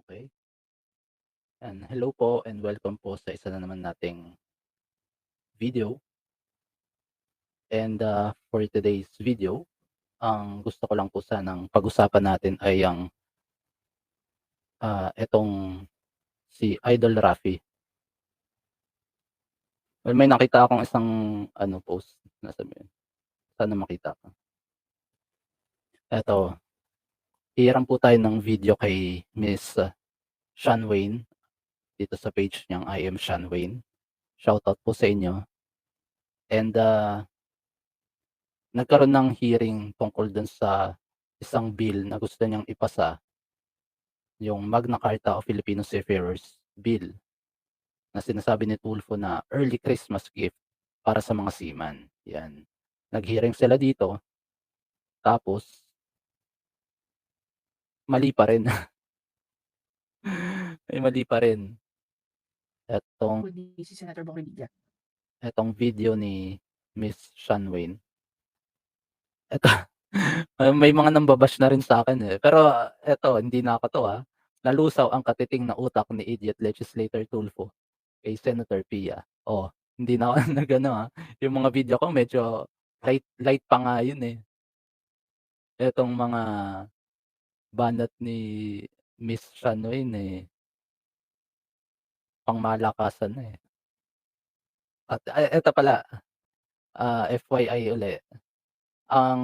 Okey. Hello po and welcome po sa isa na naman nating video. For today's video, ang gusto ko lang po sanang pag-usapan natin ay itong si Idol Raffy. Well, may nakita akong isang post, nasaan ba 'yun? Sana makita ko. Eto, hihiram po tayo ng video kay Miss Shawn Wayne dito sa page niyang I am Shawn Wayne. Shoutout po sa inyo and nagkaroon ng hearing tungkol dun sa isang bill na gusto niyang ipasa, yung Magna Carta of Filipino Seafarers Bill na sinasabi ni Tulfo na early Christmas gift para sa mga seaman, 'yan. Nag-hearing sila dito, tapos mali pa rin, may mali pa rin. Etong Kundi si Senator Bong Revilla. etong video ni Miss Shawn Wayne, eto may mga namba-bash na rin sa'kin, pero eto hindi na ako 'to, nalusaw ang katiting na utak ni idiot legislator Tulfo kay Senator Pia. Oh, hindi na ako nag-ano, yung mga video ko medyo light light pa nga yun, Etong mga banat ni Miss Shanoy, pangmalakasan na, At eto pala, FYI uli, ang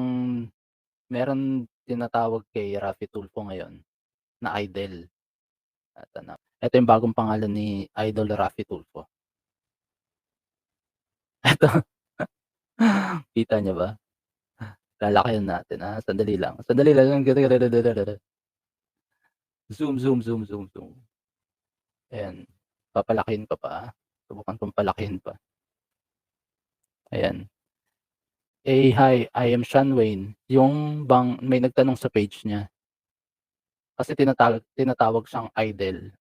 meron tinatawag kay Raffy Tulfo ngayon na idol at eto yung bagong pangalan ni Idol Raffy Tulfo. Eto, kita niyo ba? Lalakayin natin, sandali lang, zoom, zoom, zoom, zoom, zoom. Ayan, papalakihin ko pa, subukan kong palakihin pa. Ayan. Hi, I am Shawn Wayne. Yung bang may nagtanong sa page niya, kasi tinatawag siyang idol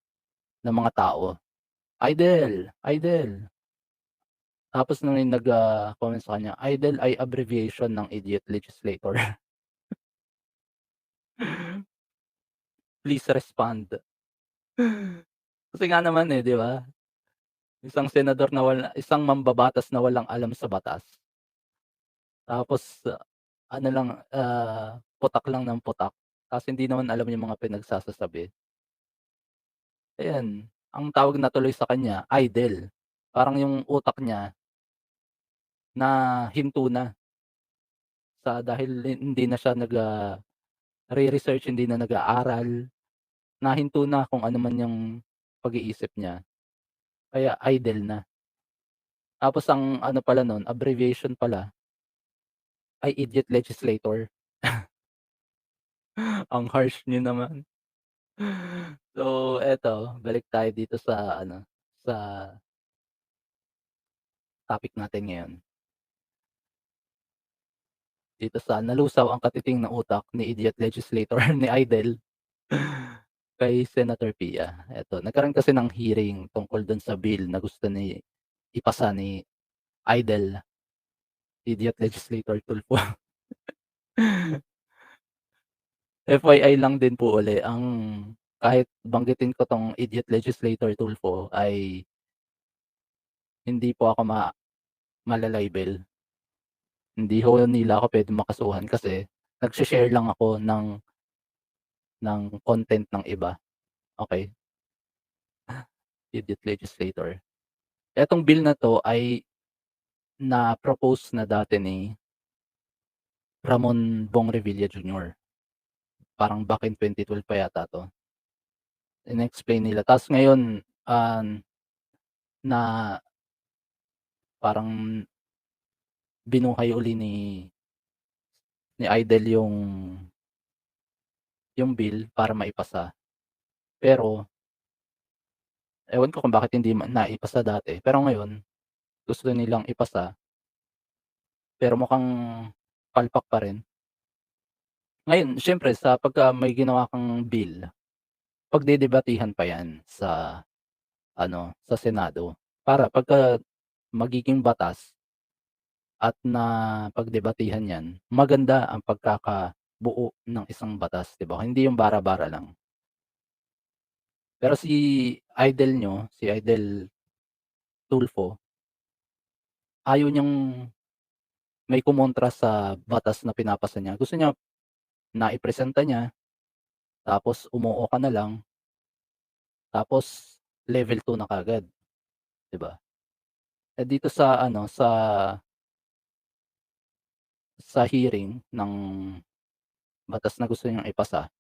ng mga tao. Idol, idol. Tapos nung may comment sa kanya, idol ay abbreviation ng idiot legislator. Please respond. Kasi nga naman, 'di ba? Isang mambabatas na walang alam sa batas. Tapos ano lang, putak lang ng putak, ta's hindi naman alam yung mga pinagsasasabi. Ayan, ang tawag na tuloy sa kanya idle. Parang yung utak niya nahinto na dahil hindi na siya re-research, hindi na nag-aaral, nahinto na kung ano man yung pag-iisip niya, kaya idle na. Tapos ang ano pala nun, abbreviation pala ay idiot legislator. Ang harsh niyo naman. So eto, balik tayo dito sa sa topic natin ngayon. Dito sa nalusaw ang katiting na utak ni idiot legislator ni Idol kay Senator Pia. Eto, nagkaroon kasi ng hearing tungkol dun sa bill na gusto ipasa ni Idol, idiot legislator Tulfo. FYI lang din po uli, kahit banggitin ko 'tong idiot legislator Tulfo ay hindi po ako mala-libel. Hindi ho nila ako puwedeng makasuhan kasi nagshe-share lang ako ng content ng iba, okey? Idiot legislator. Etong bill na 'to ay na-propose na dati ni Ramon Bong Revilla Jr. Parang back in 2012 pa yata 'to. In-explain nila ta's ngayon, na parang binuhay uli ni Idol yung bill para maipasa. Pero ewan ko kung bakit hindi naipasa dati, pero ngayon gusto nilang ipasa, pero mukhang palpak pa rin. Ngayon siyempre pagka may ginawa kang bill, pagdedebatehan pa 'yan sa Senado para pagka magiging batas at napagdebatehan 'yan, maganda ang pagkakabuo ng isang batas, 'di ba? Hindi yung bara-bara lang. Pero si idol niyo, si Idol Tulfo, ayaw niyang may kumontra sa batas na pinapasa niya. Gusto niya naipresenta niya, tapos umoo ka na lang, tapos level 2 na kaagad, 'di ba? Eh, dito sa ano, sa hearing ng batas na gusto niyang ipasa,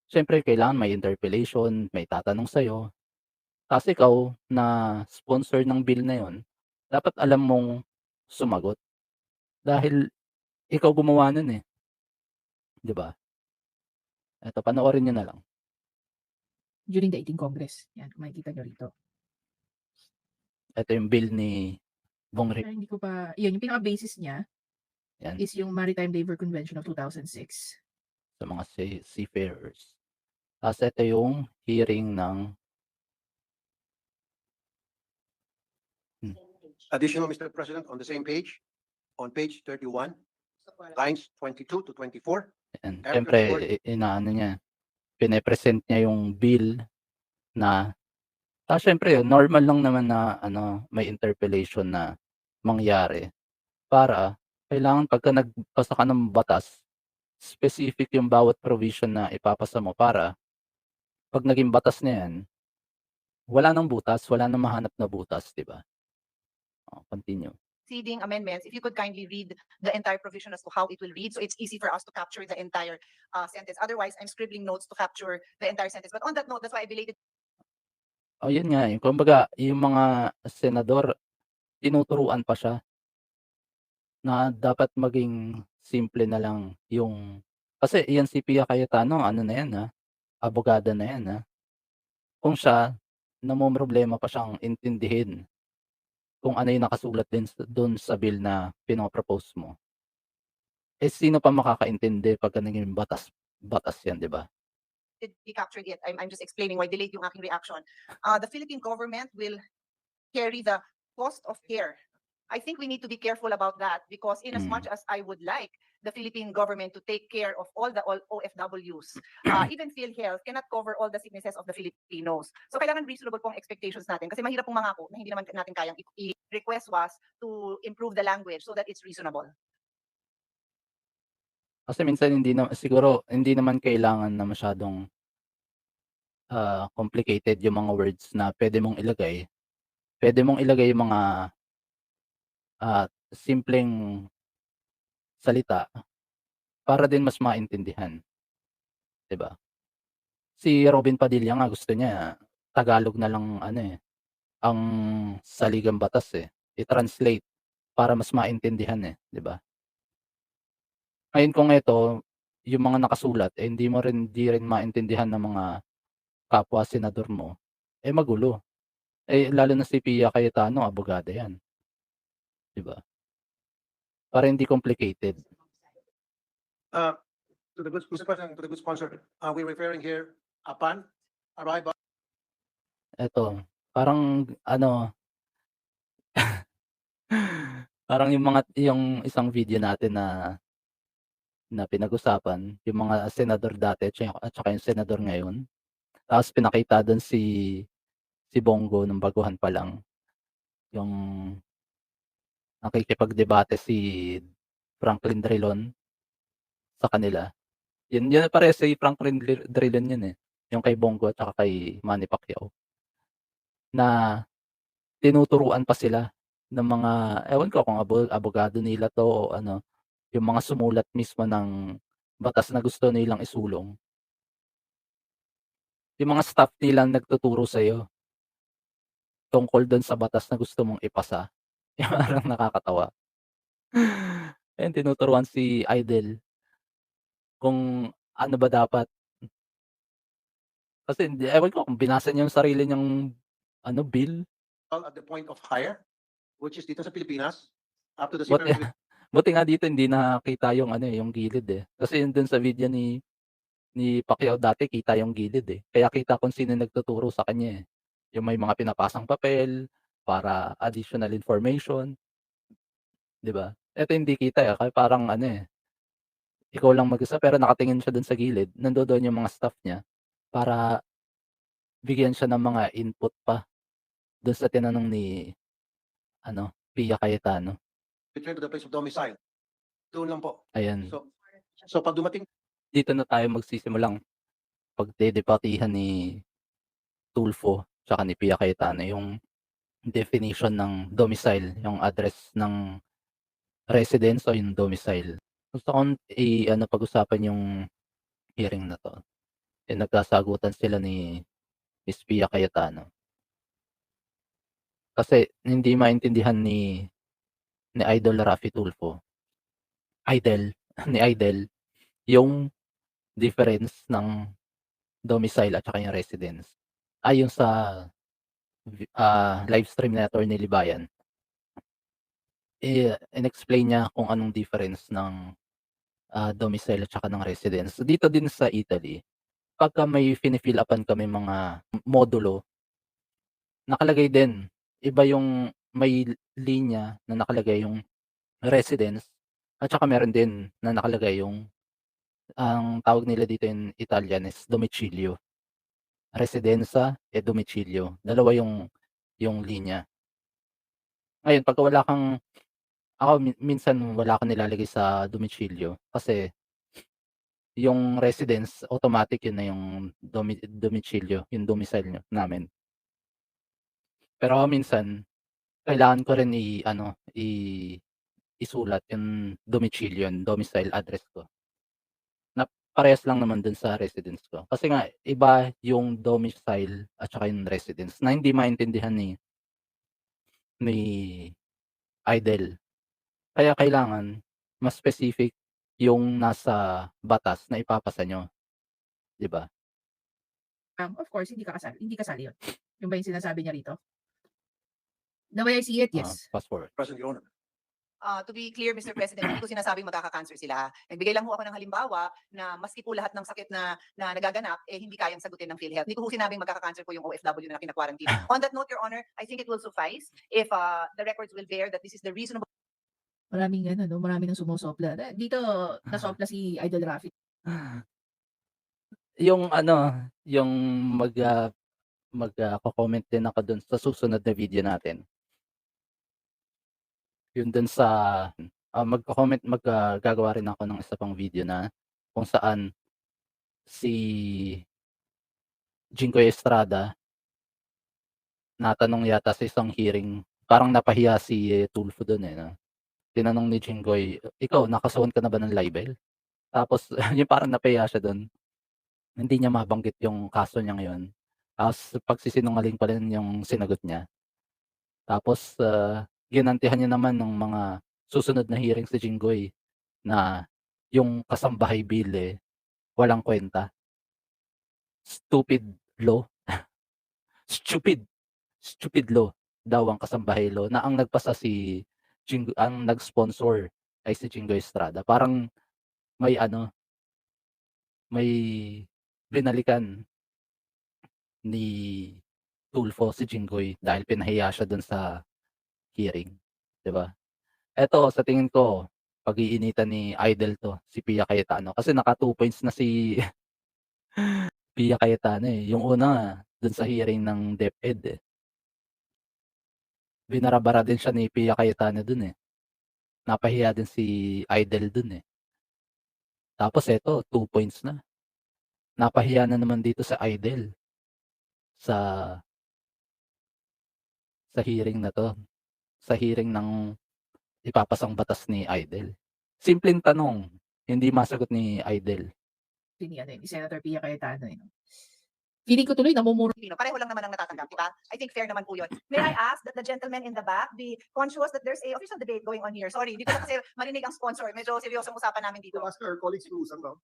siyempre kailangan may interpellation, may tatanong sa'yo. Ta's ikaw na sponsor ng bill na 'yun, dapat alam mong sumagot dahil ikaw gumawa nun, eh, 'di ba? Eto panoorin niyo na lang. During the 18th Congress. Yan, kung makikita nyo rito. Eto yung bill ni Bong Pero hindi ko pa, yun, yung pinaka-basis niya Yan, is yung Maritime Labor Convention of 2006. sa mga seafarers. Ta's eto yung hearing ng Additional, Mr. President, on the same page, on page 31, lines 22 to 24. yan. After Siyempre the word, inaano niya, pine-present niya yung bill na siyempre normal lang naman na ano, may interpellation na mangyari para kailangan pagka nagpasa ka ng batas, specific yung bawat provision na ipapasa mo para 'pag naging batas na yan, wala ng butas, wala ng mahanap na butas, 'di ba? Oh, continue. Preceding amendments, if you could kindly read the entire provision as to how it will read, so it's easy for us to capture the entire sentence. Otherwise, I'm scribbling notes to capture the entire sentence. But on that note, that's why I belated. Oh, yun nga, eh, kumbaga yung mga senador tinuturuan pa siya na dapat maging simple na lang yung kasi yan si Pia Cayetano ano na yan, abogada na yan, Kung siya namomroblema pa siyang intindihin kung ano yung nakasulat din dun sa bill na pino-propose mo, eh, sino pa makakaintindi pagka naging batas batas yan, 'di ba? He captured it. I'm just explaining why delayed yung aking reaction. The Philippine government will carry the cost of care. I think we need to be careful about that because in as much as I would like the Philippine government to take care of all OFWs, even PhilHealth cannot cover all the sicknesses of the Filipinos. So kailangan reasonable pong expectations natin kasi mahirap pong mangako na hindi naman natin kayang i-request was to improve the language so that it's reasonable. Kasi minsan hindi na siguro hindi naman kailangan na masyadong, complicated yung mga words na puwede mong ilagay. Puwede mong ilagay yung mga, simpleng salita para din mas maintindihan, 'di ba? Si Robin Padilla nga gusto niya Tagalog na lang ano, ang saligang batas, i-translate para mas maintindihan, 'di ba? Ngayon kung ito, yung mga nakasulat, hindi rin maintindihan ng mga kapwa senador mo, magulo. Lalo na si Pia Cayetano abogada 'yan, 'di ba? Para hindi complicated. To the good, Mr. President, to the good sponsor, we're referring here upon arrival. Eto, parang ano, parang yung isang video natin na pinag-usapan, yung mga senador dati at saka yung senador ngayon. Tapos pinakita dun si Bongo nung baguhan pa lang, yung nakikipagdebate si Franklin Drilon sa kanila. Yun parehas si Franklin Drilon yun, yung kay Bongo at saka kay Manny Pacquiao. Na tinuturuan pa sila ng mga ewan ko kung abogado nila 'to o ano, yung mga sumulat mismo ng batas na gusto nilang isulong. Yung mga staff nilang nagtuturo sa'yo tungkol dun sa batas na gusto mong ipasa, yung parang nakakatawa. Ayun tinuturuan si Idol kung ano ba dapat. Kasi ewan ko kung binasa niya yung sarili niyang ano, bill. At the point of hire, which is dito sa Pilipinas, up to the Buti seafarer. buti nga dito hindi nakita yung ano, yung gilid, Kasi yun dun sa video ni Pacquiao dati kita yung gilid, Kaya kita kung sino nagtuturo sa kanya, Yung may mga pinapasang papel para additional information, 'di ba? Eto hindi kita, kaya parang ano, ikaw lang mag-isa pero nakatingin siya dun sa gilid, nandodoon yung mga staff niya para bigyan siya ng mga input pa dun sa tinanong ni ano, Pia Cayetano. Return to the place of domicile. Doon lang po. Ayan, So pag dumating dito na tayo magsisimulang pagdedebatehan ni Tulfo tsaka ni Pia Cayetano yung definition ng domicile, yung address ng residence o yung domicile. Gusto kong ano, pag-usapan yung hearing na 'to. Nagkasagutan sila ni Miss Pia Cayetano. Kasi hindi maintindihan ni Idol Raffy Tulfo, Idol, ni Idol, yung difference ng domicile at saka yung residence. Ayon sa live stream ni Attorney Libayan, in-explain niya kung anong difference ng domicile at saka ng residence. Dito din sa Italy, pagka may fini-fill upan kaming mga modulo, nakalagay din, iba yung may linya na nakalagay yung residence at saka meron din na nakalagay yung ang tawag nila dito in Italian is domicilio. Residenza e domicilio, dalawa yung linya. Ngayon pagka wala kang ako minsan wala akong nilalagay sa domicilio kasi yung residence automatic yun na yung domicilio, yung domicile namin. Pero minsan kailangan ko rin i-ano, isulat yung domicilio, yung domicile address ko. Na parehas lang naman dun sa residence ko. Kasi nga iba yung domicile at saka yung residence na hindi maintindihan ni Idol. Kaya kailangan mas specific yung nasa batas na ipapasa niyo, 'di ba? Of course, hindi kasali yun. Yung ba yung sinasabi niya rito? The way I see it, yes. Fast forward. present, Your Honor. To be clear, Mr. President, hindi ko sinasabing magkaka-cancer sila. Nagbigay lang ho ako ng halimbawa na maski po lahat ng sakit na nagaganap, hindi kayang sagutin ng PhilHealth. Hindi ko ho sinabing magkaka-cancer po yung OFW na kina-quarantine. On that note, Your Honor, I think it will suffice if the records will bear that this is the reasonable Maraming maraming nang sumusopla. Dito, nasopla si Idol Raffy. Yung ano, yung magko-comment din ako dun sa susunod na video natin. Yun dun sa gagawa rin ako ng isa pang video na kung saan si Jinggoy Estrada natanong yata sa isang hearing, parang napahiya si Tulfo dun na tinanong ni Jinggoy, "Ikaw naka-zone ka na ba ng libel?" Tapos yung parang napahiya siya dun, hindi niya mabanggit yung kaso niya ngayon. Tapos pagsisinungaling pa rin yung sinagot niya. Tapos ginantihan niya naman ng mga susunod na hearing si Jinggoy na yung kasambahay bill walang kwenta. Stupid law. Stupid law daw ang kasambahay law na ang nagpasa ang nag-sponsor ay si Jinggoy Estrada. Parang may may binalikan ni Tulfo si Jinggoy dahil pinahiya siya dun sa hearing, 'di ba? Eto sa tingin ko pag-iinitan ni Idol 'to, si Pia Cayetano kasi naka 2 points na si Pia Cayetano, Yung una dun sa hearing ng DepEd, binara-bara din siya ni Pia Cayetano dun, Napahiya din si Idol dun, Tapos eto 2 points na. Napahiya na naman dito sa Idol sa hearing na 'to, sa hearing ng ipapasang batas ni Idol. Simpleng tanong, hindi masagot ni Idol. Ni Senator Pia Cayetano. Feeling ko tuloy namumuro. Pilipino. Pareho lang naman ang natatanggap, di ba? I think fair naman po yun. May I ask that the gentleman in the back be conscious that there's a official debate going on here? Sorry, hindi ko na kasi marinig ang sponsor. Medyo seryosong usapan namin dito. Ask our colleagues to usap now.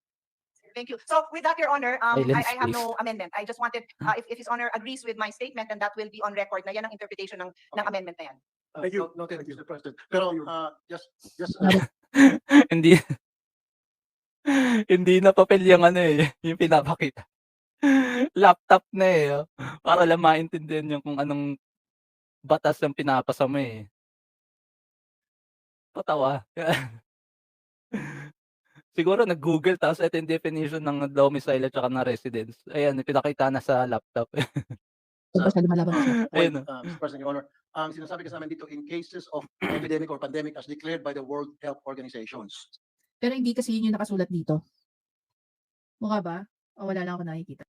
Thank you. So with that, Your Honor, Silence, I have please. no amendment. I just wanted, if His Honor agrees with my statement, then that will be on record na yan ang interpretation ng amendment na yan. Thank you. Noted, Mr. President. Pero just Hindi hindi na papel yung yung pinapakita. Laptop na para lang maintindihan yung kung anong batas ang pinapasa mo Patawa. Siguro nag-Google tapos ito yung definition ng domicile at saka ng residence. Ayan, pinakita na sa laptop. Huwag masyado malaman kasi. Point, Ayun, Mr. President, Your Honor, ang sinasabi kasi namin dito in cases of epidemic or pandemic as declared by the World Health Organizations. Pero hindi kasi yun yung nakasulat dito. Mukha ba? O wala lang ako nakikita.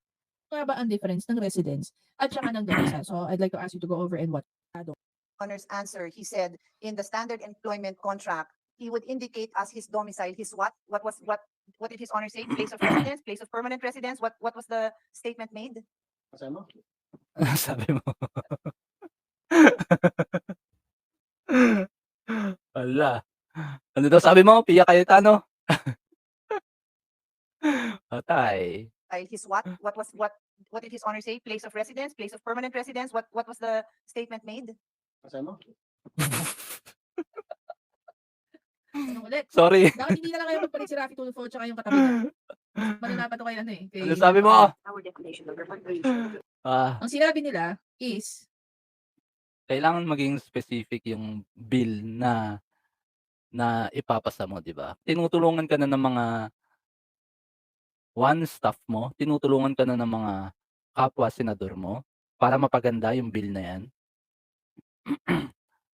Mukha ba ang difference ng residence at saka ng domicile? So I'd like to ask you to go over and what? Honor's answer, he said in the standard employment contract, he would indicate as his domicile, his what? What did his honor say? Place of residence, place of permanent residence? What was the statement made? Kasi mo? sabi mo. Hala. Ano daw sabi mo, Pia Cayetano? Patay. His what? What did his honor say? Place of residence, place of permanent residence? What was the statement made? Kasi mo? Ano ulit? Sorry. Bakit hindi na lang kayo magpalit si Raffy Tulfo tsaka yung katabi niya? Malala pa to kay ano eh. Kay Ano sabi mo? Our definition of Ang sinabi nila is, Kailangan maging specific yung bill na ipapasa mo, 'di ba? Tinutulungan ka na ng mga staff mo, tinutulungan ka na ng mga kapwa senador mo para mapaganda yung bill na 'yan.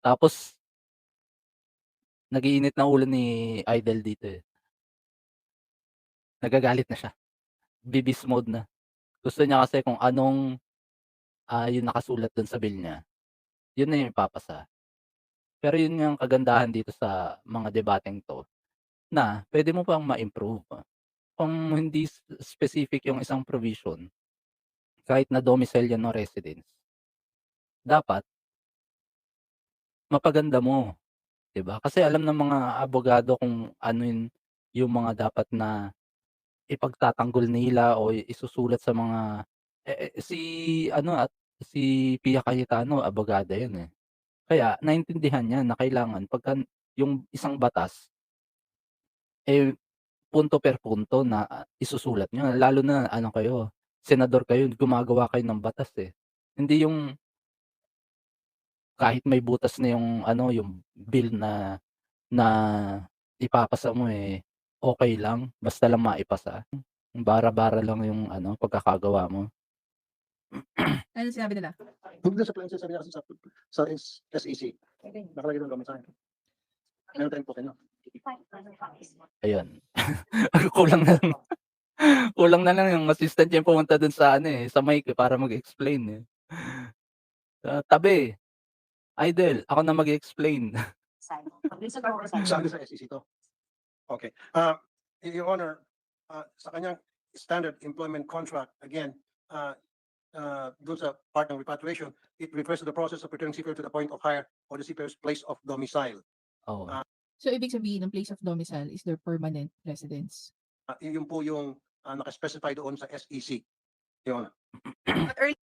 Tapos nag-iinit na ulo ni Idol dito, eh. Nagagalit na siya. Bibis mode na. Gusto niya kasi kung anong, yung nakasulat dun sa bill niya, yun na yung ipapasa. Pero yun yung kagandahan dito sa mga debateng 'to, na puwede mo pang ma-improve. Kung hindi specific yung isang provision, kahit na domicile yan o residence, dapat mapaganda mo, 'di ba? Kasi alam ng mga abogado kung ano yung mga dapat na ipagtatanggol nila o isusulat sa mga si ano at si Pia Cayetano abogada 'yan, eh. Kaya naintindihan niya na kailangan pagka yung isang batas, eh, punto per punto na isusulat niyo lalo na ano kayo, senador kayo, gumagawa kayo ng batas, eh. Hindi yung kahit may butas na yung ano, yung bill na na ipapasa mo, eh, okey lang basta lang maipasa. Bara-bara lang yung ano, pagkakagawa mo. ano sinabi nila? Hindi sa plan sabi niya kasi sa SEC. Nakalagay doon domicile. Meron tayong token, no? Ayun. Kulang na lang yung assistant yung pumunta dun sa ano, eh, sa mic, eh, para mag-explain, eh. Tabi, Idol, ako na mag-e-explain. Sabi sa SEC to. Okay. Your Honor, sa kanyang standard employment contract, again, doon sa part ng repatriation, it refers to the process of returning seafarer to the point of hire or the seafarer's place of domicile. Oo. So ibig sabihin ng place of domicile is their permanent residence. Yun po yung naka-specify doon sa SEC. Your Honor. But earlier,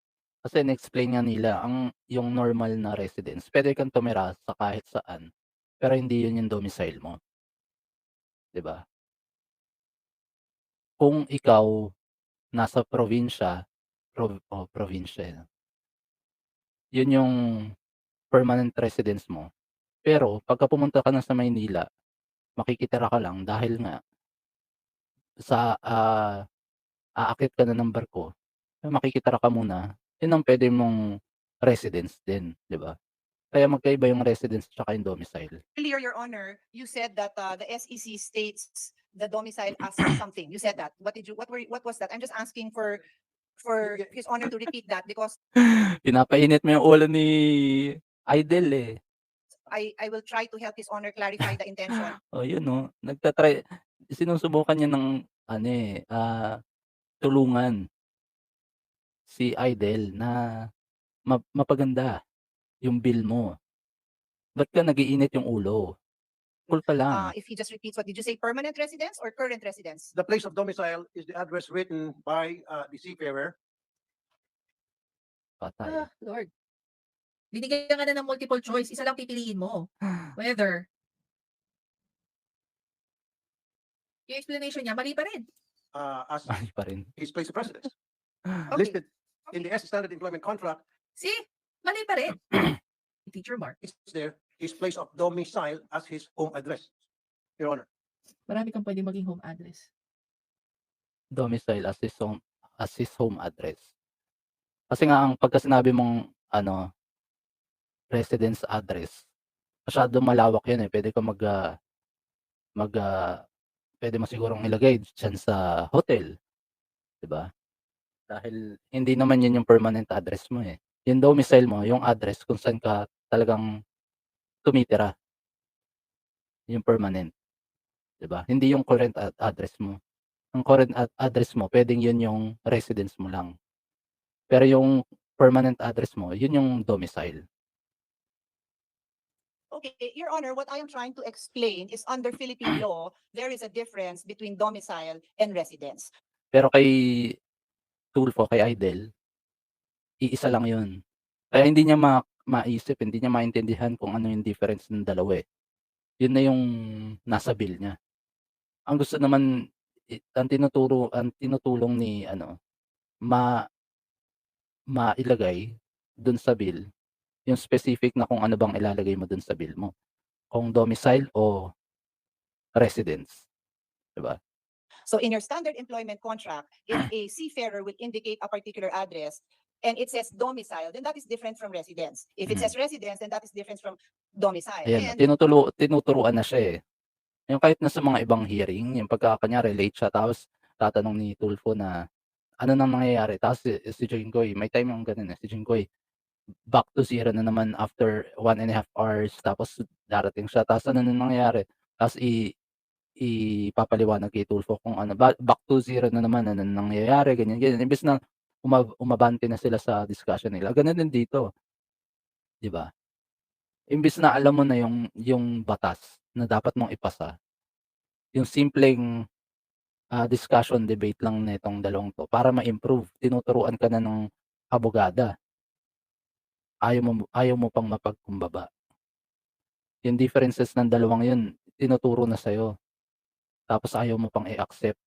Kasi na-explain nga nila yung normal na residence, puwede kang tumira sa kahit saan, pero hindi yun yung domicile mo. 'Di ba? Kung ikaw nasa probinsya, probinsya, eh, 'no? Yun yung permanent residence mo. Pero pagka pumunta ka na sa Maynila, makikitira ka lang dahil nga sa, aakyat ka na ng barko, makikitira ka muna, yun ang puwede mong residence din, 'di ba? Kaya magkaiba yung residence tsaka yung domicile. Your Honor, you said that the SEC states the domicile as something. You said that. What was that? I'm just asking for His Honor to repeat that because Pinapainit mo yung ulo ni Idol, eh. I will try to help His Honor clarify the intention. Oh, yun oh, sinusubukan niya ng ano, eh, tulungan si Idol na mapaganda yung bill mo. Ba't ka nag-iinit yung ulo? Cool ka lang. If he just repeats, what did you say? Permanent residence or current residence? The place of domicile is the address written by the seafarer. Patay. Lord. Binigyan ka na ng multiple choice, isa lang pipiliin mo. Whether yung explanation niya, mali pa rin. As Mali pa rin. his place of residence. Okay. Listed in the standard employment contract, See? Mali pa rin. Teacher Mark. is there his place of domicile as his home address. Your Honor. Marami kang pwedeng maging home address. Domicile as his home address. Kasi nga ang pagka sinabi mong ano, residence address, masyadong malawak 'yun, eh. Puwede kang puwede mo sigurong ilagay diyan sa hotel, 'di ba? Dahil hindi naman 'yun yung permanent address mo, eh. Yung domicile mo, yung address kung saan ka talagang tumitira, yung permanent, 'di ba? Hindi yung current address mo. Ang current address mo puwedeng 'yun yung residence mo lang. Pero yung permanent address mo, 'yun yung domicile. Okay, Your Honor, what I am trying to explain is under Philippine law, there is a difference between domicile and residence. Pero kay Tulfo, kay Idel, iisa lang 'yun. Kaya hindi niya maisip, hindi niya maintindihan kung ano yung difference ng dalawa, eh. 'Yun na yung nasa bill niya. Ang gusto naman ang tinutulong ni ano, ma mailagay dun sa bill, yung specific na kung ano bang ilalagay mo dun sa bill mo, kung domicile o residence, 'di ba? So in your standard employment contract, if a seafarer will indicate a particular address and it says domicile, then that is different from residence. If it Mm. says residence, then that is different from domicile. Ayan, And tinuturuan na siya, eh. Yung kahit na sa mga ibang hearing, yung pagka kunyari late siya tapos tatanong ni Tulfo na, "Ano nang nangyayari?" Tapos si Jinggoy, may time yung gano'n, eh, si Jinggoy back to zero na naman after 1.5 hours tapos darating siya tapos ano na nangyayari? Tapos ipapaliwanag kay Tulfo kung ano, back to zero na naman, ano na nangyayari, ganyan, ganyan. Imbes na umabante na sila sa discussion nila, gano'n din dito, 'di ba? Imbes na alam mo na yung batas na dapat mong ipasa, yung simpleng, discussion, debate lang nitong dalawang 'to para ma-improve, tinuturuan ka na ng abogada. Ayaw mo pang mapagkumbaba. Yung differences ng dalawang yun, tinuturo na sa'yo, tapos ayaw mo pang i-accept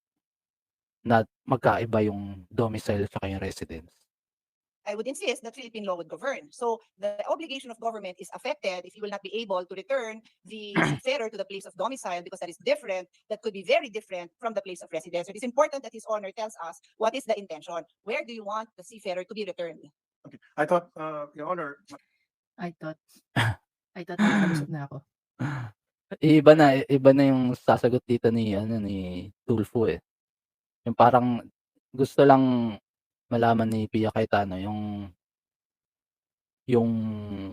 na magkaiba yung domicile at saka yung residence. I would insist that Philippine law would govern. So the obligation of government is affected if you will not be able to return the seafarer to the place of domicile because that is different, that could be very different from the place of residence. It is important that His Honor tells us what is the intention. Where do you want the seafarer to be returned? Okay, I thought, Your Honor, I thought nakakalusot na ako. Iba na yung sasagot dito ni ano, ni Tulfo, eh. Yung parang gusto lang malaman ni Pia Cayetano yung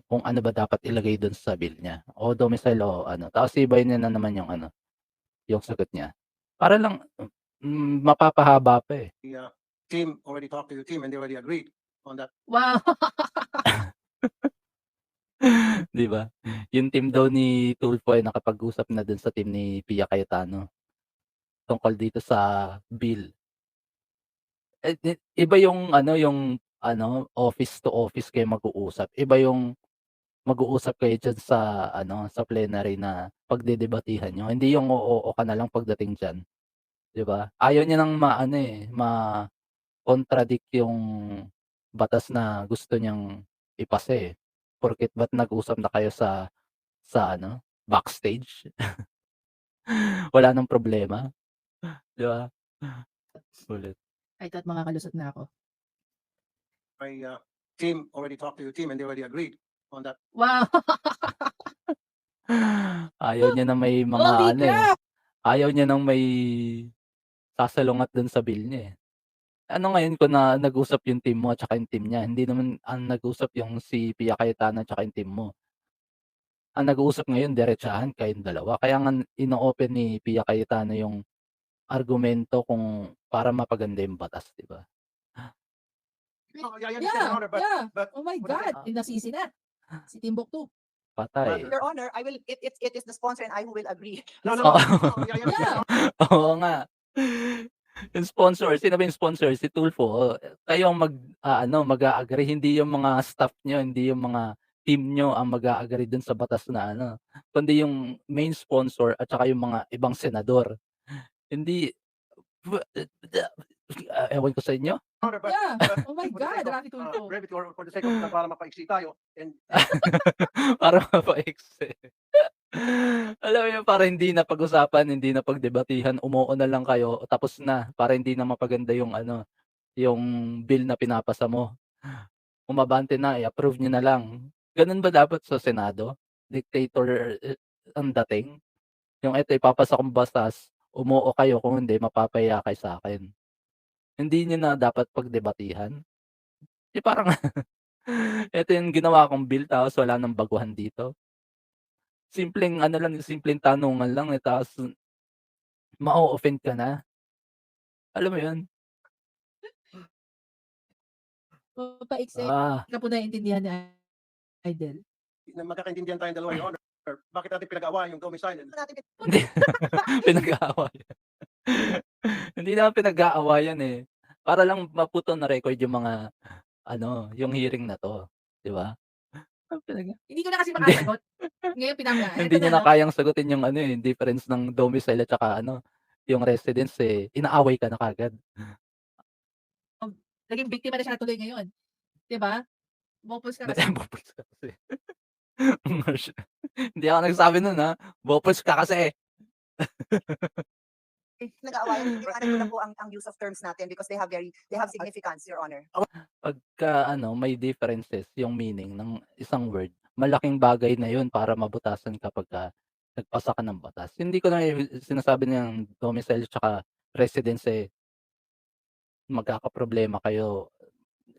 kung ano ba dapat ilagay dun sa bill niya, o domicile o ano. Tapos iibahin niya na naman yung ano, yung sagot niya. Para lang, mapapahaba pa, eh. the team already talked to your team and they already agreed on that. Wow! 'Di ba? Yung team daw ni Tulfo ay nakapag-usap na dun sa team ni Pia Cayetano tungkol dito sa bill. Eh, iba yung ano, office to office kayo mag-uusap. Iba yung mag-uusap kayo diyan sa ano, sa plenary na pagdedebatehan niyo. Hindi yung oo ka na lang pagdating diyan, 'di ba? Ayaw niya ng maano, eh, ma-contradict yung batas na gusto niyang ipasa, eh. Porket ba't nag-usap na kayo sa ano, backstage. Wala ng problema, 'di ba? Ulit. I thought makakalusot na ako. My team already talked to your team and they already agreed on that. Wow! Ayaw niya na may mga Holy ano, eh, crap! ayaw niya ng may sasalungat dun sa bill niya, eh. Ano ngayon kung nag-usap yung team mo at saka yung team niya, hindi naman ang nag-usap yung si Pia Cayetano at saka yung team mo. Ang nag-uusap ngayon diretsahan kayong dalawa. Kaya nga ino-open ni Pia Cayetano yung argumento kung para mapaganda yung batas, 'di ba? Oh, yeah, I understand, Your Honor, but Yeah. but Oh my for the God! Nasisi na. Si Timbuktu. Patay. Your Honor, it is the sponsor and I who will agree. no, no, Oo. no, yeah, I understand. Oo nga. Yung sponsor, sino ba yung sponsor? Si Tulfo. Kayo ang mag-a-agree, hindi yung mga staff niyo, hindi yung mga team niyo ang mag-a-agree dun sa batas na ano, kundi yung main sponsor at saka yung mga ibang senador. Hindi ewan ko sa inyo. Honor, but Yeah. but Oh my for the God! sake of, Rafi Tulfo. brevity or for the sake of para mapaiksi tayo and Para mapaiksi. Alam mo yun, para hindi na pag-usapan, hindi na pagdebatihan, umuo na lang kayo, tapos na. Para hindi na mapaganda yung ano, yung bill na pinapasa mo. Umabante na, i-approve niyo na lang. Gano'n ba dapat sa Senado? Dictator, ang dating? Yung eto ipapasa kong batas, umuo kayo, kung hindi mapapahiya kayo sa'kin. Hindi niyo na dapat pagdebatihan? Eh, parang eto yung ginawa kong bill tapos wala ng baguhan dito. Simpleng ano lang, simpleng tanungan lang, eh, tapos ma-o-offend ka na. Alam mo yun? Mapaiksik Ah, ka po naiintindihan ni Idol. Na magkakaintindihan tayong dalawa, Your Honor. Bakit natin pinag-awayan yung domicile? Natin hindi pinag-aawayan. Hindi naman pinag-aawayan, eh. Para lang maputo na record yung mga ano, yung hearing na 'to, 'di ba? Ang Hindi ko na kasi hindi makasagot. Ngayon hindi eto niyo na na 'no. kayang sagutin yung ano, eh, difference ng domicile at saka ano, yung residence, eh, inaaway ka na kaagad. Naging biktima na siya tuloy ngayon, 'di ba? Bopos ka kasi. Bopals ka kasi. Marsh hindi ako nagsabi nun, bopals ka kasi. nag-aawayan, iliwanag ko na po ang use of terms natin because they have significance, Your Honor. Pagka ano, may differences yung meaning ng isang word, malaking bagay na yun para mabutasan kapagka nagpasa ka ng batas. Hindi ko na sinasabi na yung domicile tsaka residence, eh, magkakaproblema kayo.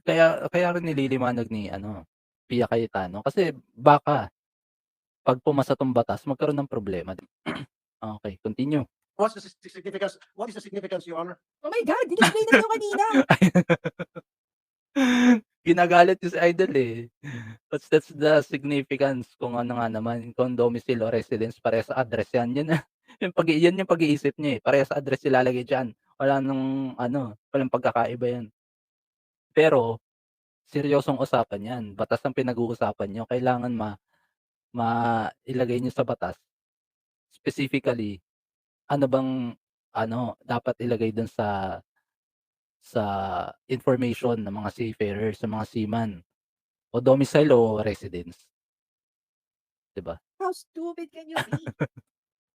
Kaya kaya rin nililiwanag ni ano, Pia Cayetano kasi baka 'pag pumasa 'tong batas magkaroon ng problema. Okey, continue. What is the significance, Your Honor? Oh my God, in-explain na sa'yo kanina. Ginagalit yung si Idol, eh. That's the significance kung ano nga naman, kung domicile o residence parehas sa address yan. Yan yung pag-iisip niya, eh, parehas sa address ilalagay diyan. Wala ng ano, walang pagkakaiba yan. Pero seryosong usapan yan, batas ang pinag-uusapan niyo, kailangan mailagay niyo sa batas, specifically, ano bang ano, dapat ilagay dun sa information ng mga seafarers, sa mga seaman, o domicile o residence, 'di ba? How stupid can you be?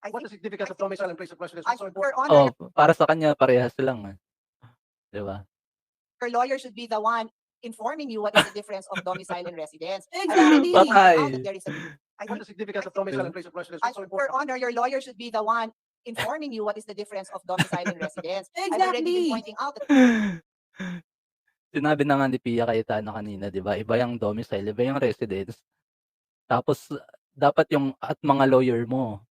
I What think, is the significance of domicile and place of residence? I What's so think, Your important? Honor, Para sa kanya parehas lang, 'di ba? your lawyer should be the one informing you what is the difference of domicile and residence. I Exactly. already pointed out Patay. that there is a I What think, is the significance of domicile and place of residence? I What's so think, Your important? Honor, your lawyer should be the one informing you what is the difference of domicile and residence. I've already been Exactly. pointing out that Sinabi na nga ni Pia Cayetano kanina, 'di ba, iba yung domicile, iba yung residence. Tapos dapat yung at mga lawyer mo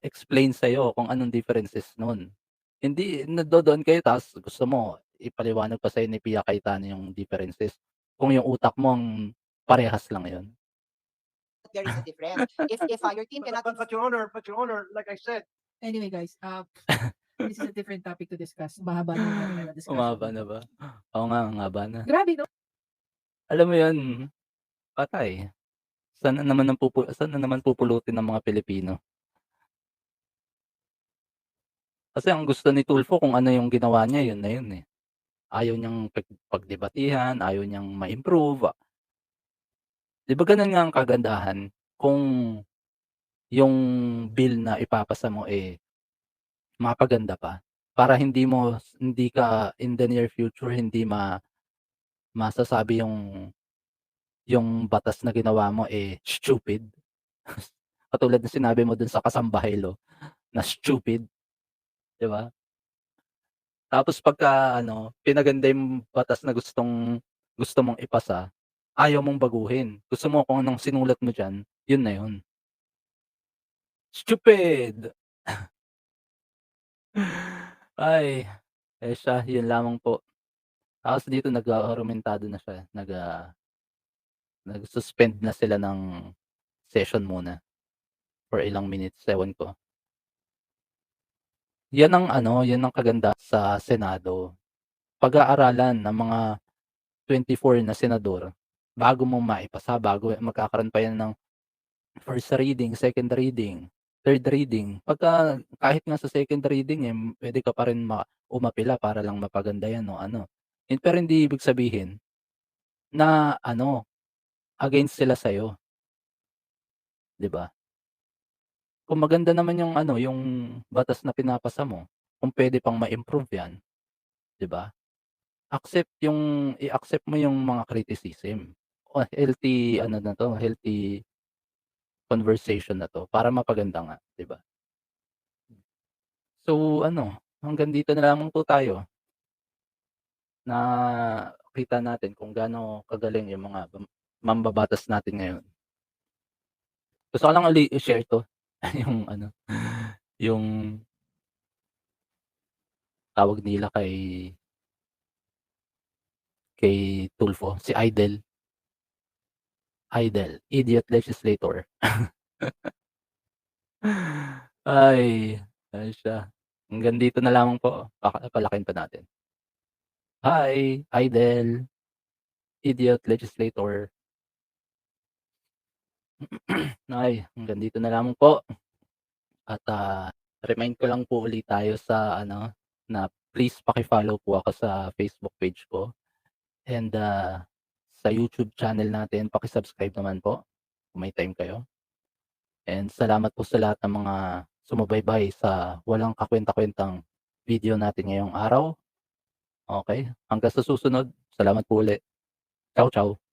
explain sa'yo kung anong differences nun. Hindi nandodoon kayo ta's gusto mo ipaliwanag pa sa'yo ni Pia Cayetano yung differences, kung yung utak mo ang parehas lang yun. there is a difference. If your team cannot But Your Honor, like I said, Anyway guys, this is a different topic to discuss. Mahaba na yung discussion Humaba na dito. ba? Oo nga, ang haba na. Grabe 'no? Alam mo yun, patay. Saan na naman pupulutin ng mga Pilipino? Kasi ang gusto ni Tulfo kung ano yung ginawa niya, yun na yun, eh. Ayaw niyang pagdebatihan, ayaw niyang ma-improve. 'Di ba gano'n nga ang kagandahan kung yung bill na ipapasa mo, eh, mapaganda pa. Para hindi ka in the near future hindi masasabi yung batas na ginawa mo, eh, stupid. Katulad ng sinabi mo dun sa Kasambahay Law na stupid, 'di ba? Tapos pagka ano, pinaganda yung batas na gusto mong ipasa, ayaw mong baguhin. Gusto mo kung anong sinulat mo diyan, yun na yun. Stupid! Ay, eh, siya yun lamang po. Tapos dito nag-aarumentado na siya, nag-suspend na sila ng session muna for ilang minutes, ewan ko. Yan ang ano, yan ang kagandahan sa Senado. Pag-aaralan ng mga 24 na senador bago mo maipasa, bago magkakaroon pa yan ng first reading, second reading, third reading. Kahit nga sa second reading, eh, puwede ka pa rin umapila para lang mapaganda yan o ano. Pero hindi ibig sabihin na ano, against sila sa'yo, 'di ba? kung maganda naman yung ano, yung batas na pinapasa mo, kung puwede pang ma-improve 'yan, 'di ba? I-accept mo yung mga criticism. O healthy ano na 'to, healthy conversation na 'to para mapaganda nga, 'di ba? So ano, hanggang dito na lamang po tayo. Nakita natin kung gaano kagaling yung mga mambabatas natin ngayon. Gusto ko lang i-share 'to, yung ano, yung tawag nila kay Tulfo, si Idel, idiot legislator. Ay, ayun siya. Hanggang dito na lamang po, palakihin pa natin. Hi, Idel, idiot legislator. Ay, hanggang dito na lamang po at, remind ko lang po ulit tayo sa ano, na please paki-follow po ako sa Facebook page ko and, sa YouTube channel natin paki-subscribe naman po kung may time kayo. And salamat po sa lahat ng mga sumubaybay sa walang kakuwenta-kuwentang video natin ngayong araw. Okey, hanggang sa susunod. Salamat po uli. Ciao, ciao.